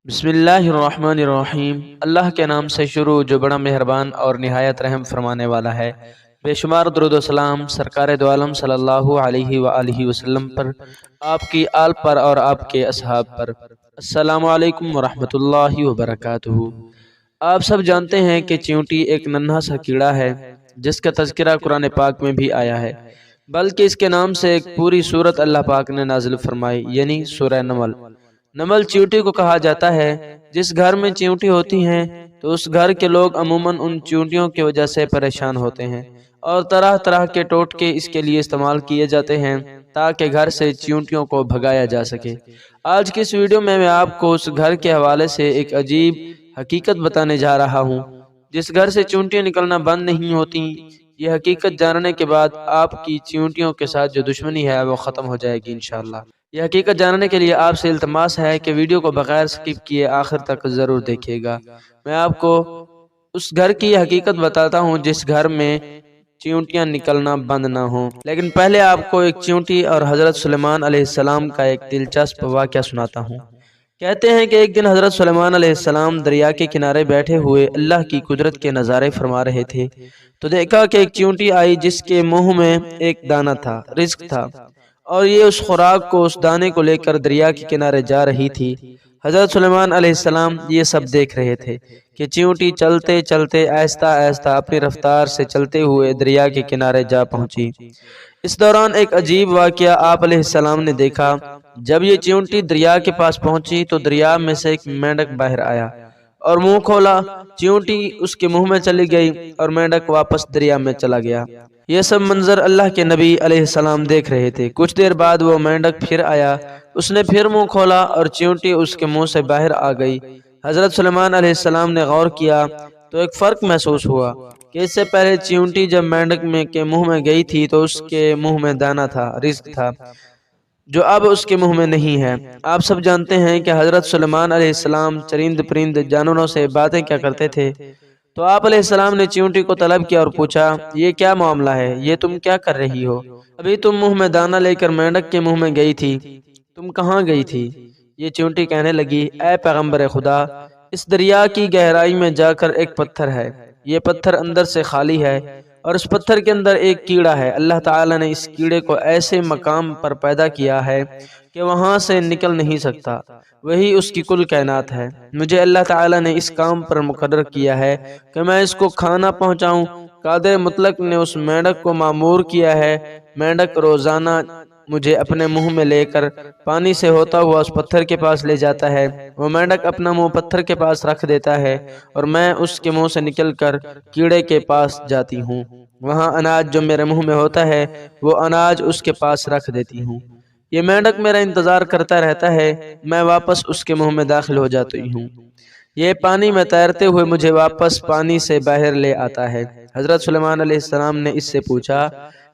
बिस्मिल्लाहिर्रहमानिर्रहीम। अल्लाह के नाम से शुरू जो बड़ा मेहरबान और निहायत रहम फरमाने वाला है। बेशुमार दुरूद व सलाम सरकार दो आलम सल्लल्लाहु अलैहि वआलिहि वसल्लम पर, आपकी आल पर और आपके असहाब पर। अस्सलामु अलैकुम वरहमतुल्लाहि वबरकातुहू। आप सब जानते हैं कि चींटी एक नन्हा सा कीड़ा है जिसका तज़किरा कुरान पाक में भी आया है, बल्कि इसके नाम से एक पूरी सूरत अल्लाह पाक ने नाजिल फरमाई, यानी सूरह नमल। नमल चींटी को कहा जाता है। जिस घर में चींटी होती हैं तो उस घर के लोग अमूमन उन चींटियों की वजह से परेशान होते हैं और तरह तरह के टोटके इसके लिए इस्तेमाल किए जाते हैं ताकि घर से चींटियों को भगाया जा सके। आज की इस वीडियो में मैं आपको उस घर के हवाले से एक अजीब हकीकत बताने जा रहा हूँ जिस घर से चींटियां निकलना बंद नहीं होती। ये हकीकत जानने के बाद आपकी चींटियों के साथ जो दुश्मनी है वो ख़त्म हो जाएगी इंशाअल्लाह। यह हकीकत जानने के लिए आपसे इल्तमास है कि वीडियो को बगैर स्किप किए आखिर तक ज़रूर देखिएगा। मैं आपको उस घर की हकीकत बताता हूँ जिस घर में चींटियां निकलना बंद ना हो। लेकिन पहले आपको एक चींटी और हज़रत सुलेमान अलैहिस्सलाम का एक दिलचस्प वाक़या सुनाता हूँ। कहते हैं कि एक दिन हज़रत सुलेमान अलैहिस्सलाम दरिया के किनारे बैठे हुए अल्लाह की कुदरत के नज़ारे फरमा रहे थे तो देखा कि एक चींटी आई जिसके मुंह में एक दाना था, रिज़्क था, और ये उस खुराक को, उस दाने को लेकर दरिया के किनारे जा रही थी। हज़रत सुलेमान अलैहिस्सलाम ये सब देख रहे थे कि चींटी चलते चलते आहिस्ता आहिस्ता अपनी रफ्तार से चलते हुए दरिया के किनारे जा पहुंची। इस दौरान एक अजीब वाक़या आप अलैहिस्सलाम ने देखा। जब ये चींटी दरिया के पास पहुंची तो दरिया में से एक मेंढक बाहर आया और मुंह खोला। चींटी उसके मुंह में चली गई और मेंढक वापस दरिया में चला गया। यह सब मंजर अल्लाह के नबी अलैहिस्सलाम देख रहे थे। कुछ देर बाद वो मेंढक फिर आया, उसने फिर मुंह खोला और चींटी उसके मुंह से बाहर आ गई। हजरत सुलेमान अलैहिस्सलाम ने गौर किया तो एक फ़र्क महसूस हुआ कि इससे पहले चींटी जब मेंढक में के मुंह में गई थी तो उसके मुंह में दाना था, रिज़्क था, जो अब उसके मुंह में नहीं है। आप सब जानते हैं कि हजरत सुलेमान अलैहिस्सलाम चरिंद परिंद जानवरों से बातें क्या करते थे। तो आप अलैहिस्सलाम ने चींटी को तलब किया और पूछा, ये क्या मामला है, ये तुम क्या कर रही हो? अभी तुम मुंह में दाना लेकर मेंढक के मुंह में गई थी, तुम कहाँ गई थी? ये चींटी कहने लगी, ऐ पैगंबर खुदा, इस दरिया की गहराई में जाकर एक पत्थर है, ये पत्थर अंदर से खाली है और उस पत्थर के अंदर एक कीड़ा है। अल्लाह ताला ने इस कीड़े को ऐसे मकाम पर पैदा किया है कि वहाँ से निकल नहीं सकता, वही उसकी कुल कायनात है। मुझे अल्लाह ताला ने इस काम पर मुकर्रर किया है कि मैं इसको खाना पहुँचाऊँ। कादिर मुतलक ने उस मेंढक को मामूर किया है। मेंढक रोजाना मुझे अपने मुंह में लेकर पानी से होता हुआ उस पत्थर के पास ले जाता है। वो मेंढक अपना मुंह पत्थर के पास रख देता है और मैं उसके मुंह से निकलकर कीड़े के पास जाती हूँ। वहाँ अनाज जो मेरे मुंह में होता है वो अनाज उसके पास रख देती हूँ। ये मेंढक मेरा इंतजार करता रहता है, मैं वापस उसके मुंह में दाखिल हो जाती हूँ। ये पानी में तैरते हुए मुझे वापस पानी से बाहर ले आता है। हजरत सुलेमान अलैहिस्सलाम ने इससे पूछा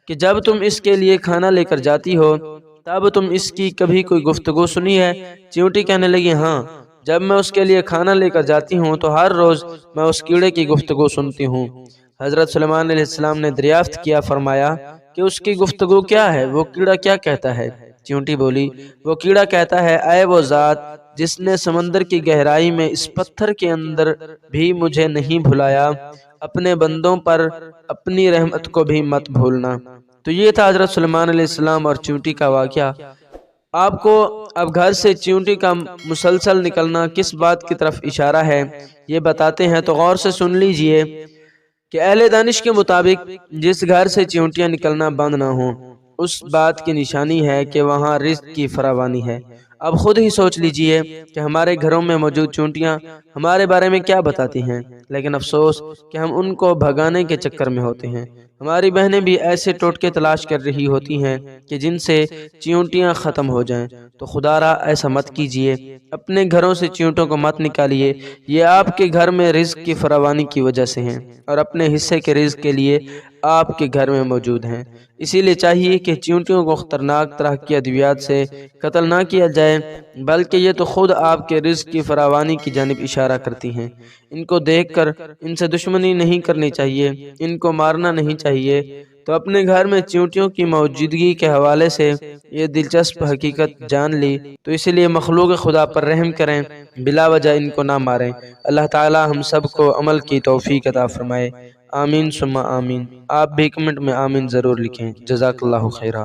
कि जब तुम इसके लिए खाना लेकर जाती हो तब तुम इसकी कभी कोई गुफ्तगू सुनी है? चींटी कहने लगी, हाँ, जब मैं उसके लिए खाना लेकर जाती हूँ तो हर रोज मैं उस कीड़े की गुफ्तगू सुनती हूँ। हजरत सुलेमान अलैहिस्सलाम ने दरियाफ्त किया, फरमाया कि उसकी गुफ्तगू क्या है, वो कीड़ा क्या कहता है? चींटी बोली, वो कीड़ा कहता है, ऐ वो ज़ात जिसने समंदर की गहराई में इस पत्थर के अंदर भी मुझे नहीं भुलाया, अपने बंदों पर अपनी रहमत को भी मत भूलना। तो ये था हजरत सुलेमान अलैहिस्सलाम और चींटी का वाक़या। आपको अब घर से चींटी का मुसलसल निकलना किस बात की तरफ इशारा है ये बताते हैं, तो गौर से सुन लीजिए कि अहले दानिश के मुताबिक जिस घर से चींटियां निकलना बंद ना हो उस बात की निशानी है कि वहाँ रिज़्क की फरावानी है। अब खुद ही सोच लीजिए कि हमारे घरों में मौजूद चींटियां हमारे बारे में क्या बताती हैं, लेकिन अफसोस कि हम उनको भगाने के चक्कर में होते हैं। हमारी बहनें भी ऐसे टोटके तलाश कर रही होती हैं कि जिनसे चींटियां ख़त्म हो जाएं। तो खुदारा ऐसा मत कीजिए, अपने घरों से चींटों को मत निकालिए। ये आपके घर में रिज़्क की फरावानी की वजह से हैं और अपने हिस्से के रिज़्क के लिए आपके घर में मौजूद हैं। इसीलिए चाहिए कि चींटियों को खतरनाक तरह की अद्वियात से कत्ल ना किया जाए, बल्कि ये तो खुद आपके रिज़्क की फरावानी की जानिब इशारा करती हैं। इनको देखकर इनसे दुश्मनी नहीं करनी चाहिए, इनको मारना नहीं चाहिए, تو اپنے گھر میں چیونٹیوں کی موجودگی کے حوالے سے یہ دلچسپ حقیقت جان لی، تو اس لیے مخلوق خدا پر رحم کریں، بلا وجہ ان کو نہ ماریں۔ اللہ تعالی ہم سب کو عمل کی توفیق عطا فرمائے، آمین ثم آمین۔ آپ بھی کمنٹ میں آمین ضرور لکھیں۔ جزاک اللہ خیرہ۔